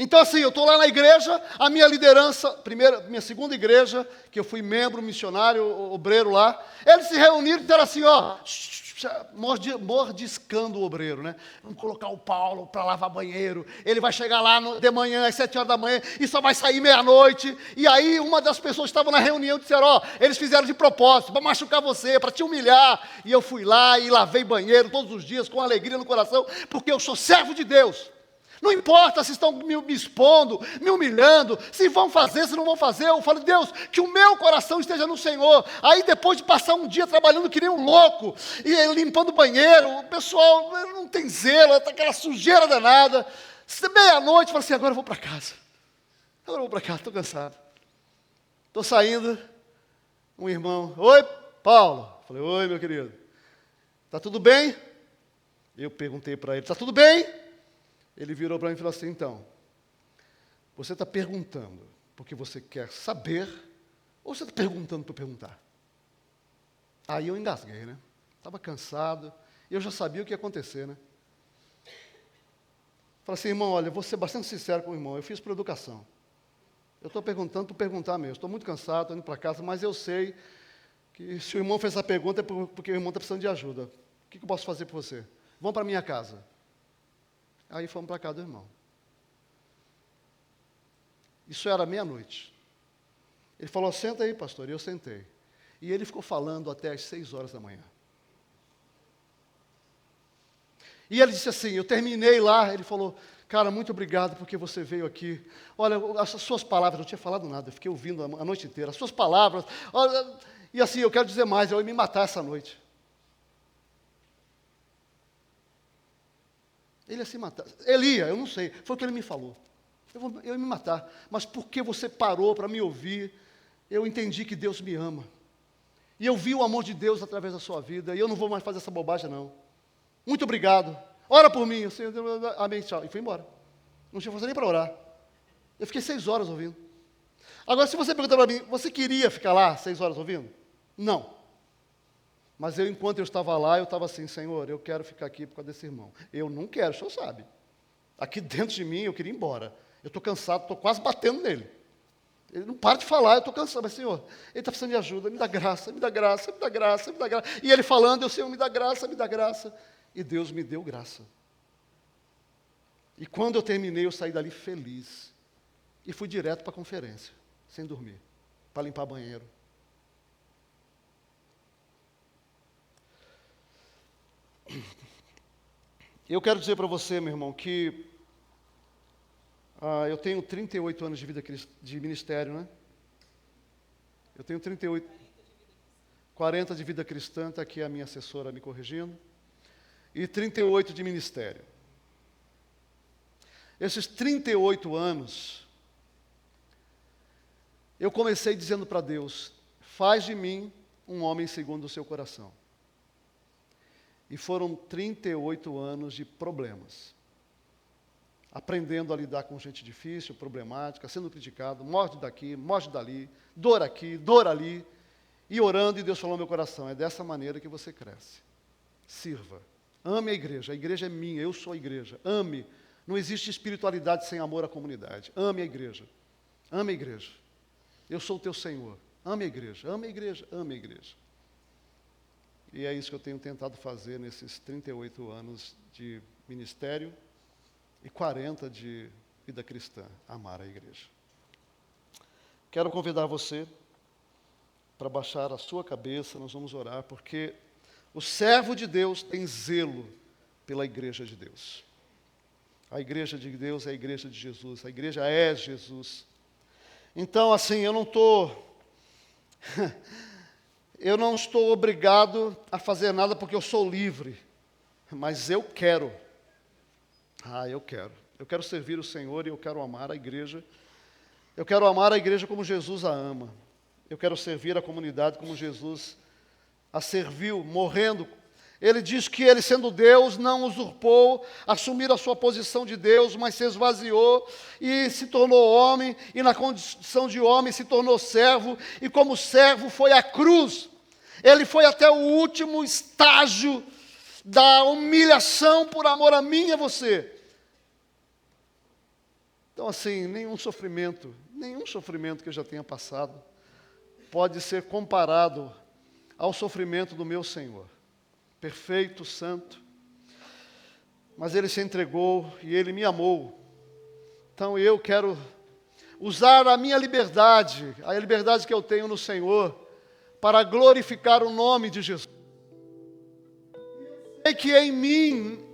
Então, assim, eu estou lá na igreja, a minha liderança, minha segunda igreja, que eu fui membro, missionário, obreiro lá, eles se reuniram e disseram assim, ó, mordiscando o obreiro, né? Vamos colocar o Paulo para lavar banheiro, ele vai chegar lá de manhã, às 7 horas da manhã, e só vai sair meia-noite. E aí, uma das pessoas que estavam na reunião disseram, ó, eles fizeram de propósito, para machucar você, para te humilhar. E eu fui lá e lavei banheiro todos os dias, com alegria no coração, porque eu sou servo de Deus. Não importa se estão me expondo, me humilhando, se vão fazer, se não vão fazer. Eu falo, Deus, que o meu coração esteja no Senhor. Aí depois de passar um dia trabalhando que nem um louco, e limpando o banheiro, o pessoal não tem zelo, está aquela sujeira danada. Meia-noite, eu falo assim, agora eu vou para casa. Agora eu vou para casa, estou cansado. Estou saindo, um irmão, oi, Paulo. Falei, oi, meu querido. Está tudo bem? Eu perguntei para ele, está tudo bem? Ele virou para mim e falou assim, então, você está perguntando porque você quer saber ou você está perguntando para perguntar? Aí eu engasguei, né? Estava cansado, e eu já sabia o que ia acontecer, né? Falei assim, irmão, olha, eu vou ser bastante sincero com o irmão, eu fiz por educação. Eu estou perguntando por perguntar mesmo, estou muito cansado, estou indo para casa, mas eu sei que se o irmão fez essa pergunta é porque o irmão está precisando de ajuda. O que eu posso fazer por você? Vamos para a minha casa. Aí fomos para a casa do irmão. Isso era meia-noite. Ele falou, senta aí, pastor, e eu sentei. E ele ficou falando até às 6 horas da manhã. E ele disse assim, eu terminei lá, ele falou, cara, muito obrigado porque você veio aqui. Olha, as suas palavras, eu não tinha falado nada, eu fiquei ouvindo a noite inteira. As suas palavras, olha, e assim, eu quero dizer mais, eu ia me matar essa noite. Ele ia se matar. Elia, eu não sei, foi o que ele me falou. Eu ia me matar. Mas porque você parou para me ouvir, eu entendi que Deus me ama. E eu vi o amor de Deus através da sua vida, e eu não vou mais fazer essa bobagem, não. Muito obrigado. Ora por mim. Amém, tchau. E fui embora. Não tinha força nem para orar. Eu fiquei 6 horas ouvindo. Agora, se você perguntar para mim, você queria ficar lá 6 horas ouvindo? Não. Mas enquanto eu estava lá, eu estava assim, Senhor, eu quero ficar aqui por causa desse irmão. Eu não quero, o senhor sabe. Aqui dentro de mim, eu queria ir embora. Eu estou cansado, estou quase batendo nele. Ele não para de falar, eu estou cansado. Mas, Senhor, ele está precisando de ajuda, me dá graça, me dá graça, me dá graça, me dá graça. E ele falando, eu, Senhor, me dá graça, me dá graça. E Deus me deu graça. E quando eu terminei, eu saí dali feliz. E fui direto para a conferência, sem dormir, para limpar banheiro. Eu quero dizer para você, meu irmão, que eu tenho 38 anos de vida de ministério, né? Eu tenho 40 de vida cristã, está aqui a minha assessora me corrigindo, e 38 de ministério. Esses 38 anos, eu comecei dizendo para Deus, faz de mim um homem segundo o seu coração. E foram 38 anos de problemas. Aprendendo a lidar com gente difícil, problemática, sendo criticado, morde daqui, morde dali, dor aqui, dor ali. E orando, e Deus falou no meu coração, é dessa maneira que você cresce. Sirva. Ame a igreja é minha, eu sou a igreja. Ame. Não existe espiritualidade sem amor à comunidade. Ame a igreja. Ame a igreja. Eu sou o teu Senhor. Ame a igreja, ame a igreja, ame a igreja. E é isso que eu tenho tentado fazer nesses 38 anos de ministério e 40 de vida cristã, amar a igreja. Quero convidar você para baixar a sua cabeça, nós vamos orar, porque o servo de Deus tem zelo pela igreja de Deus. A igreja de Deus é a igreja de Jesus, a igreja é Jesus. Então, assim, eu não estou obrigado a fazer nada porque eu sou livre, mas eu quero. Eu quero. Eu quero servir o Senhor e eu quero amar a igreja. Eu quero amar a igreja como Jesus a ama. Eu quero servir a comunidade como Jesus a serviu, morrendo. Ele diz que ele, sendo Deus, não usurpou, assumir a sua posição de Deus, mas se esvaziou e se tornou homem, e na condição de homem se tornou servo, e como servo foi à cruz. Ele foi até o último estágio da humilhação por amor a mim e a você. Então, assim, nenhum sofrimento que eu já tenha passado pode ser comparado ao sofrimento do meu Senhor. Perfeito, santo, mas Ele se entregou e Ele me amou. Então eu quero usar a minha liberdade, a liberdade que eu tenho no Senhor, para glorificar o nome de Jesus. Eu sei que em mim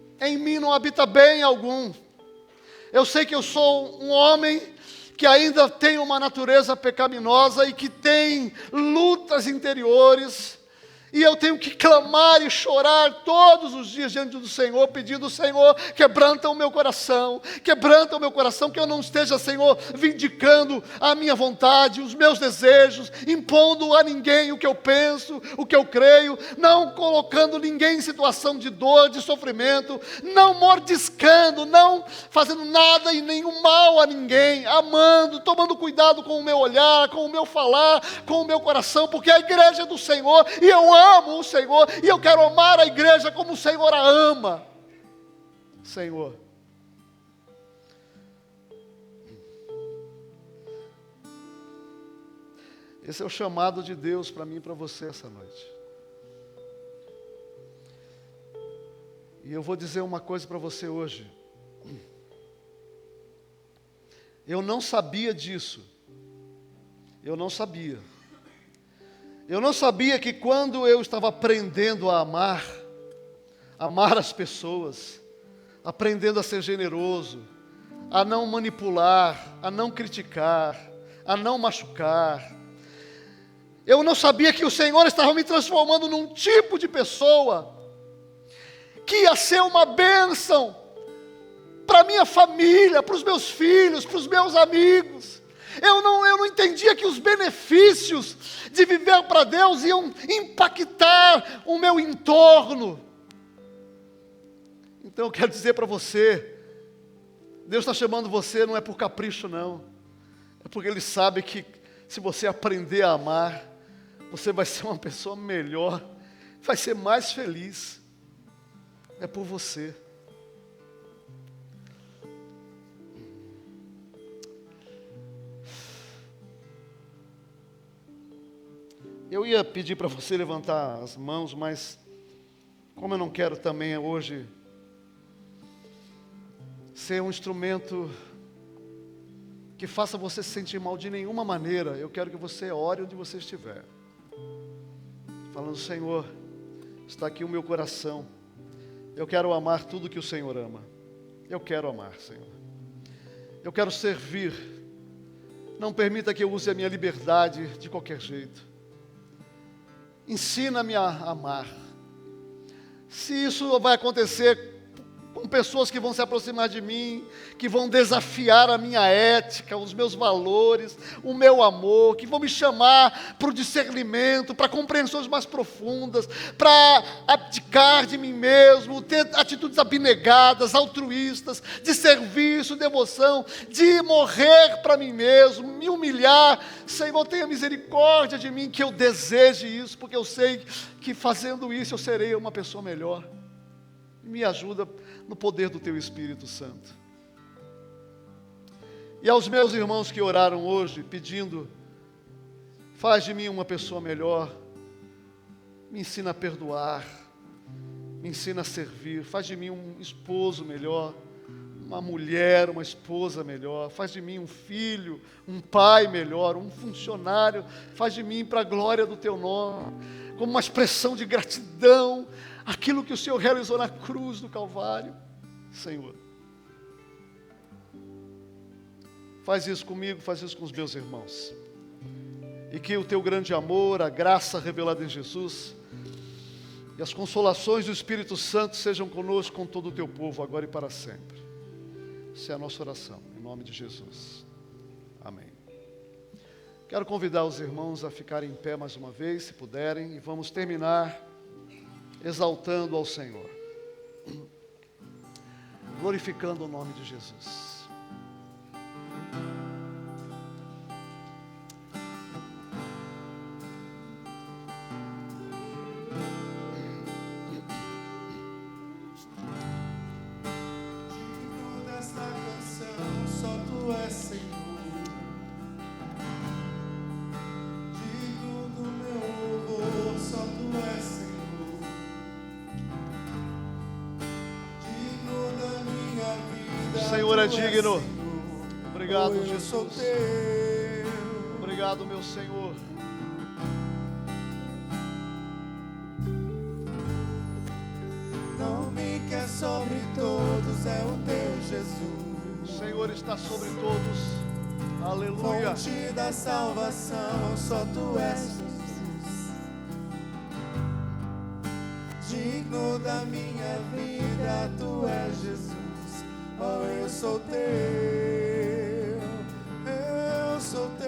não habita bem algum. Eu sei que eu sou um homem que ainda tem uma natureza pecaminosa e que tem lutas interiores. E eu tenho que clamar e chorar todos os dias diante do Senhor, pedindo, Senhor, quebranta o meu coração, que eu não esteja, Senhor, vindicando a minha vontade, os meus desejos, impondo a ninguém o que eu penso, o que eu creio, não colocando ninguém em situação de dor, de sofrimento, não mordiscando, não fazendo nada e nenhum mal a ninguém, amando, tomando cuidado com o meu olhar, com o meu falar, com o meu coração, porque a igreja é do Senhor e eu amo o Senhor e eu quero amar a igreja como o Senhor a ama. Senhor, esse é o chamado de Deus para mim e para você essa noite. E eu vou dizer uma coisa para você hoje. Eu não sabia disso. Eu não sabia. Eu não sabia que quando eu estava aprendendo a amar as pessoas, aprendendo a ser generoso, a não manipular, a não criticar, a não machucar, eu não sabia que o Senhor estava me transformando num tipo de pessoa que ia ser uma bênção para a minha família, para os meus filhos, para os meus amigos. Eu não entendia que os benefícios de viver para Deus iam impactar o meu entorno. Então eu quero dizer para você, Deus está chamando você não é por capricho não, é porque Ele sabe que se você aprender a amar, você vai ser uma pessoa melhor, vai ser mais feliz, é por você. Eu ia pedir para você levantar as mãos, mas como eu não quero também hoje ser um instrumento que faça você se sentir mal de nenhuma maneira, eu quero que você ore onde você estiver. Falando, Senhor, está aqui o meu coração. Eu quero amar tudo que o Senhor ama. Eu quero amar, Senhor. Eu quero servir. Não permita que eu use a minha liberdade de qualquer jeito. Ensina-me a amar. Se isso vai acontecer com pessoas que vão se aproximar de mim, que vão desafiar a minha ética, os meus valores, o meu amor, que vão me chamar para o discernimento, para compreensões mais profundas, para abdicar de mim mesmo, ter atitudes abnegadas, altruístas, de serviço, devoção, de morrer para mim mesmo, me humilhar. Senhor, tenha misericórdia de mim, que eu deseje isso, porque eu sei que fazendo isso eu serei uma pessoa melhor. Me ajuda no poder do Teu Espírito Santo. E aos meus irmãos que oraram hoje, pedindo, faz de mim uma pessoa melhor, me ensina a perdoar, me ensina a servir, faz de mim um esposo melhor, uma mulher, uma esposa melhor, faz de mim um filho, um pai melhor, um funcionário, faz de mim para a glória do Teu nome, como uma expressão de gratidão, aquilo que o Senhor realizou na cruz do Calvário. Senhor, faz isso comigo, faz isso com os meus irmãos. E que o Teu grande amor, a graça revelada em Jesus e as consolações do Espírito Santo sejam conosco, com todo o Teu povo, agora e para sempre. Essa é a nossa oração, em nome de Jesus. Amém. Quero convidar os irmãos a ficarem em pé mais uma vez, se puderem, e vamos terminar exaltando ao Senhor, glorificando o nome de Jesus. Dessa canção, só Tu Senhor é digno. Obrigado, Eu sou Jesus. teu. Obrigado, meu Senhor. Nome que é sobre todos é o teu Jesus. O Senhor está sobre todos. Aleluia. Fonte da salvação, só tu és Jesus. Digno da minha vida, tu és Jesus. Oh, eu sou teu, eu sou teu.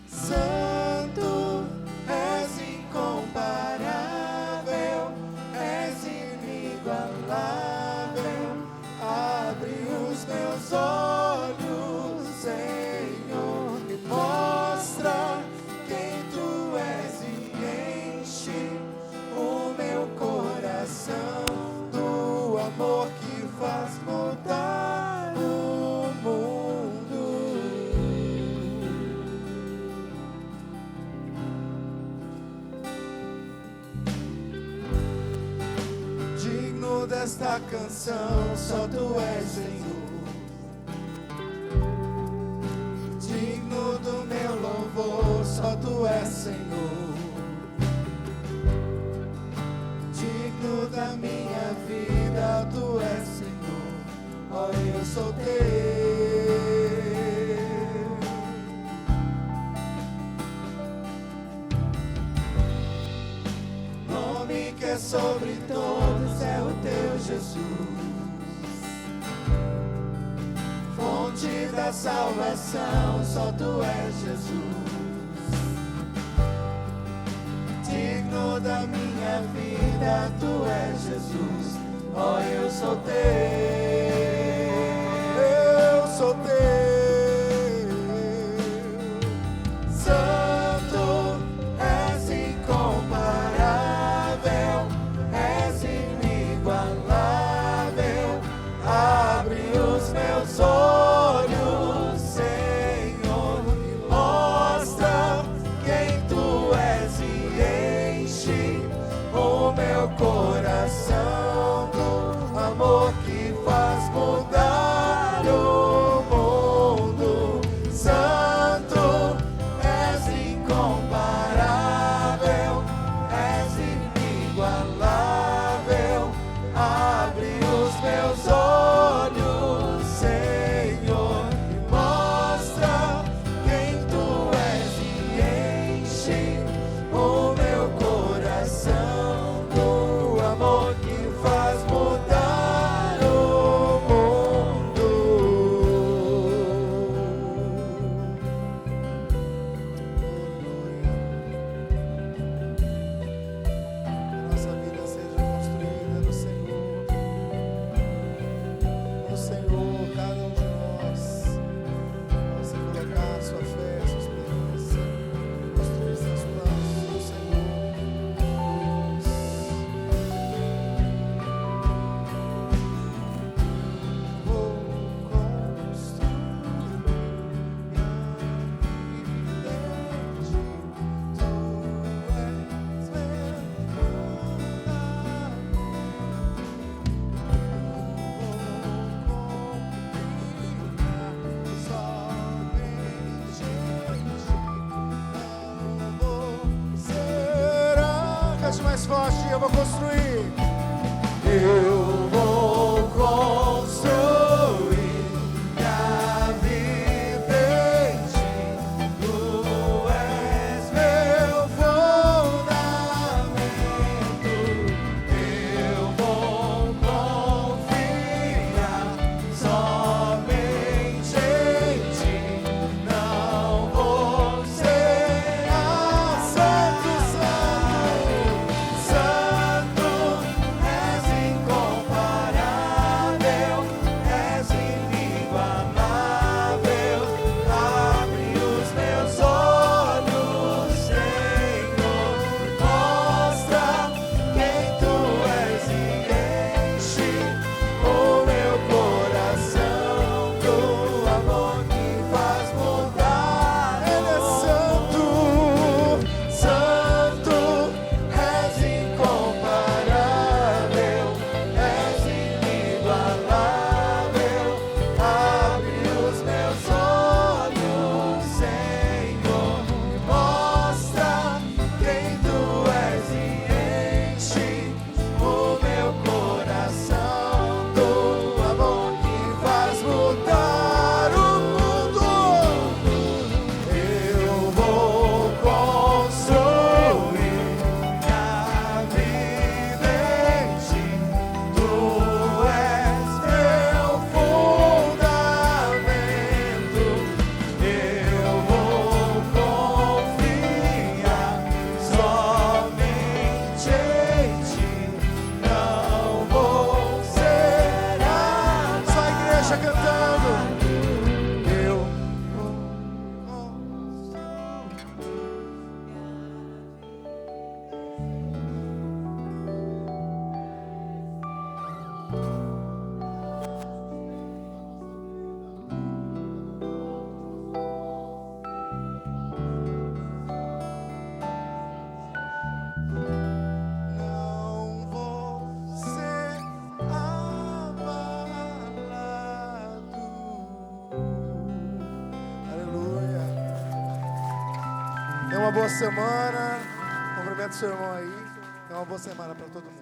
Santo, és incomparável, és inigualável. Abre os meus olhos, Senhor, e mostra quem tu és e enche o meu coração do amor que faz mudar o mundo. Digno desta canção, só tu és, Senhor. Digno do meu louvor, só tu és, Senhor. Digno da minha vida, tu és, Senhor. Oh, eu sou teu. Nome que é sobre todos é o teu Jesus. Fonte da salvação, só tu és, Jesus. Digno da minha vida, tu és, Jesus. Oh, eu sou teu, eu sou teu. Santo, és incomparável, és inigualável. Abre os meus olhos, Senhor, e mostra quem tu és e enche o meu coração do amor que faz mudar o mundo. Santo, és incomparável, és inigualável. Abre os meus olhos, Senhor, e mostra quem tu és e enche o meu coração do amor que faz mudar o mundo. Que nossa vida seja construída no Senhor. No Senhor, cada um de nós possa colocar sua fé, sua esperança, construir seus planos no Senhor. Vou construir minha vida em ti. Tu és meu fundamento. Cante mais forte, eu vou construir. Eu vou construir minha vida em ti. Tu és meu fundamento. Eu vou confiar somente em ti. Não vou ser santo, santo, santo, és incomparável. Tenha uma boa semana. Cumprimento o seu irmão aí. Tenha uma boa semana para todo mundo.